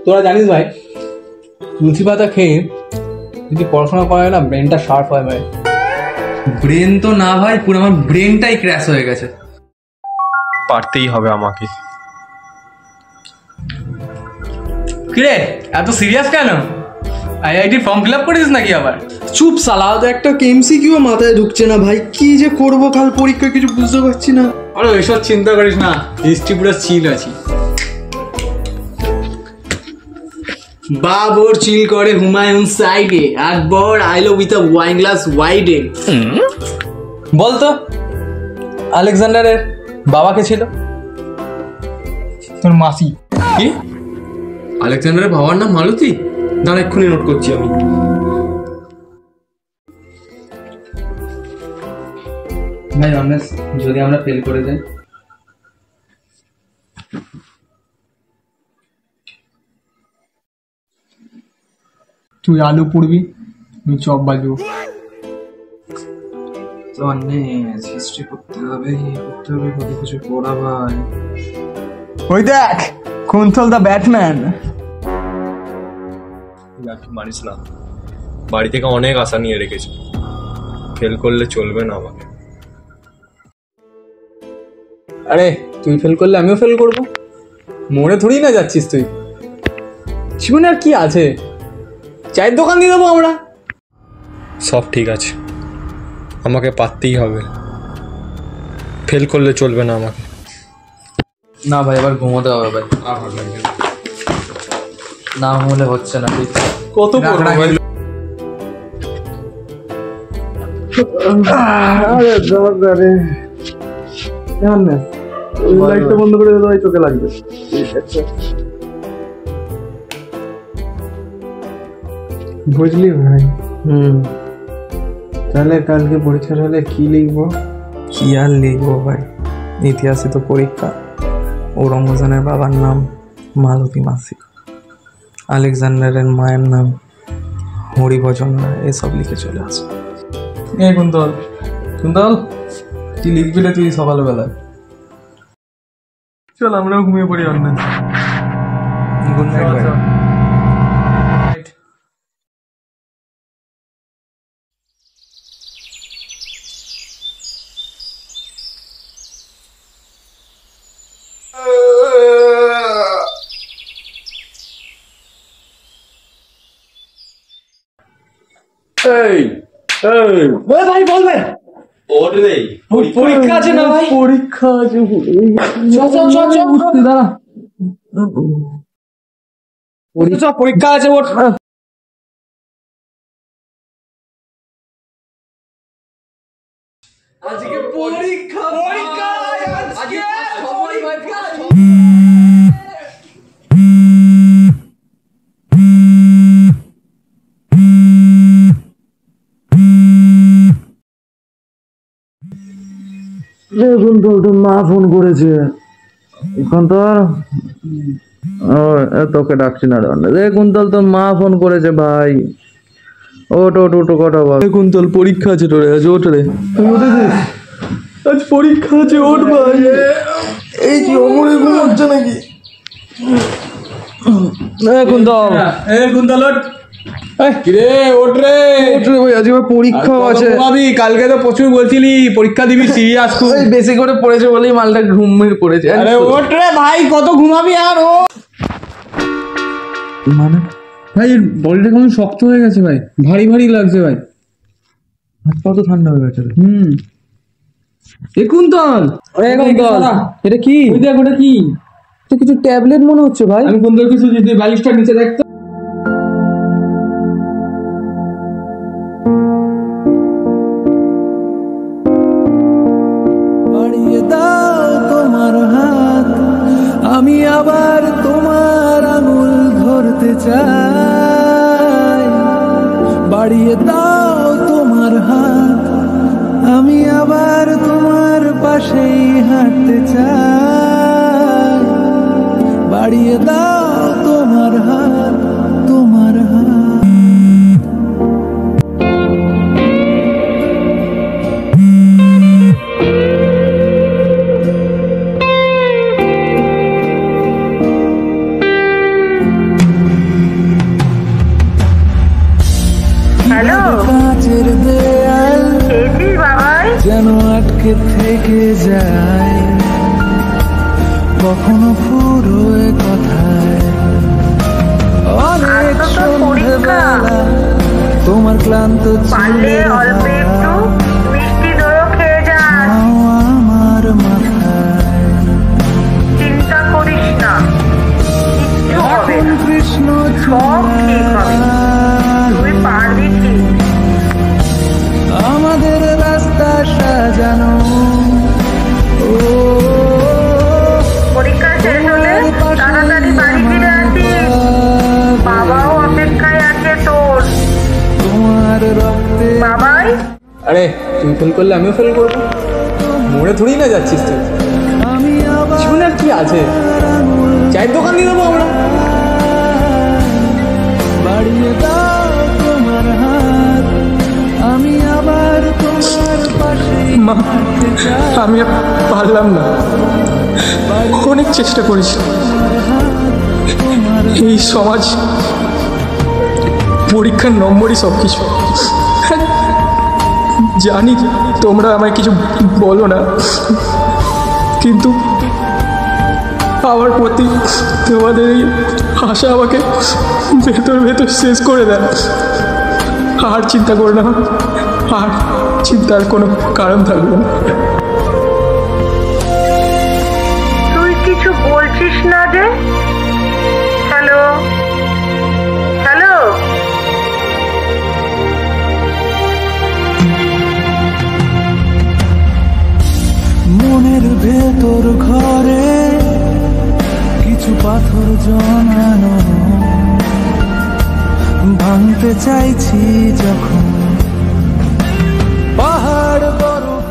তোরা জানিস ভাই, তুলসী পাতা খেয়ে যদি পড়াশোনা করা হয় না, ব্রেনটা শার্প হয় ভাই। ব্রেন তো না ভাই, পুরো আমার ব্রেনটাই ক্র্যাশ হয়ে গেছে। পারতেই হবে আমাকে। কিরে এত সিরিয়াস কেন? আইআইটি ফর্ম ফিল আপ করিস নাকি আবার? চুপ সালা, একটা এমসিকিউ মাথায় ঢুকছে না ভাই। কি যে করবো কাল পরীক্ষা কিছু বুঝতে পারছি না। আরে এসব চিন্তা করিস না, হিস্ট্রি পুরো চিল আছি। বাবর চিল করে হুমায়ুন সাইডে, আকবর আইলো উইথ আ ওয়াইন গ্লাস ওয়াইডে। বলতো আলেকজান্ডারের বাবাকে ছিল? তোর মাসি। কি? আলেকজান্ডারের বাবার নাম মালতী? দাঁড়া এক্ষুনি নোট করছি আমি। ভাই অনেস্ট, যদি আমরা ফেল করে যাই? তুই আলু পুড়বি, আমি চপ বাজবো। তো অনেস্ট, হিস্ট্রি করতে হবে, কত কিছু পড়া ভাই। ওই দেখ কুন্তল দা ব্যাটম্যান। মানিস না, বাড়ি থেকে অনেক আশা নিয়ে রেখেছি, ফেল করলে চলবে না আমাকে। আরে তুই ফেল করলে আমিও ফেল করবো, মনে থোড়ি না যাচ্ছিস তুই। জীবনে আর কি আছে, চায়ের দোকান দিয়ে দেবো আমরা। সব ঠিক আছে, আমাকে পারতেই হবে, ফেল করলে চলবে না আমাকে। না ভাই, এবার ঘুমোতে হবে ভাই, না হলে হচ্ছে না। কত পড়বো ভাই? লাইটটা বন্ধ করে দেওয়া চোখে লাগবে। বুঝলি ভাই? তাহলে কালকে পরীক্ষার হলে কি লিখবো? কি আর লিখবো ভাই, ইতিহাসে তো পরীক্ষা। ঔরঙ্গজেবের বাবার নাম মালতী মাসি, আলেকজান্ডারের মায়ের নাম হরিভজন, এসব লিখে চলে আসে। এ কুন্তল, কুন্তল কি লিখবি রে তুই সকালবেলা? চল আমরাও ঘুমিয়ে পড়ি। অন্য গুড নাইট ভাই। ভাই বলবে পরীক্ষা আছে না ভাই? পরীক্ষা আছে, দাঁড়া, পরীক্ষা আছে ওর। আজকে পরীক্ষা, পরীক্ষা আজকে সবাই ভাই। দেখুন তো তোর মা ফোন করেছে এখন, তোর তোকে ডাকছি না। দেখুন তোর মা ফোন করেছে ভাই। ওট ওট ওটো কথা বল। দেখুন তোর পরীক্ষা আছে, তোরে আজ ওট রে, আজ পরীক্ষা আছে, ওট ভাই। এই কি অমরে ঘুম হচ্ছে নাকি? কুন্তল, কুন্তল ওঠ। কিরে ওঠ রে, ওট রে ভাই, আজ পরীক্ষা আছে। কালকে তো প্রচুর বলছিলি পরীক্ষা দিবি, সিরিয়াস খুব। বেশি করে পড়েছে বলেই মালটা ঘুমিয়ে পড়েছে। আরে ওঠ রে ভাই, কত ঘুমাবি আর? ও মানে ভাই বডিটা কেমন শক্ত হয়ে গেছে ভাই, ভারী ভারী লাগছে ভাই। কত ঠান্ডা হয়ে গেছে। কুন্তল, এটা কি? দেখ ওটা কি? তো কিছু ট্যাবলেট মনে হচ্ছে ভাই। আমি কুন্তল কিছু বালিশটা নিচে দেখতো। বাড়িয়ে দাও তোমার হাত, আমি আবার তোমার আঙুল ধরতে চাই। বাড়িয়ে দাও তোমার হাত, আমি আবার তোমার পাশেই হাঁটতে চাই। বাড়িয়ে দাও তোমার হাত, তোমার হাত। থেকে থেকে যায় কখনো পুরো কথায় অনেক সন্ধ্যেবেলা তোমার ক্লান্ত চুলে আমার মাথায় চিন্তা করিস না, এখন কৃষ্ণ তুই পারবি ঠিক। আমাদের রাস্তা সাজানো পরীক্ষা শেষ হলে তাড়াতাড়ি বাড়ি ফিরে আসিস, বাবাও অপেক্ষায় আছে তোর। তোমার রক্তে বাবাই আরে তুই ফেল করলে আমিও ফেল করবো, মোড়ে থুড়ি না যাচ্ছিস তুই। আমি আবার জীবনে আর কি আছে, চায়ের দোকান দিয়ে দেবো আমরা। বাড়িয়ে দাও তোমার হাত, আমি আবার তোমার পাশে মা, আমি আর পারলাম না, অনেক চেষ্টা করেছি। এই সমাজ, পরীক্ষার নম্বরই সব কিছু। জানি তোমরা আমায় কিছু বলো না, কিন্তু আমার প্রতি তোমাদের এই আশা আমাকে ভেতর ভেতর শেষ করে দেয়। আর চিন্তা করো না, আর চিন্তার কোনো কারণ থাকবে না। তুই কিছু বলছিস না যে? হ্যালো হ্যালো, মনের ভেতর ঘরে কিছু পাথর জমানো, ভাঙতে চাইছি যখন পাহাড় বরফ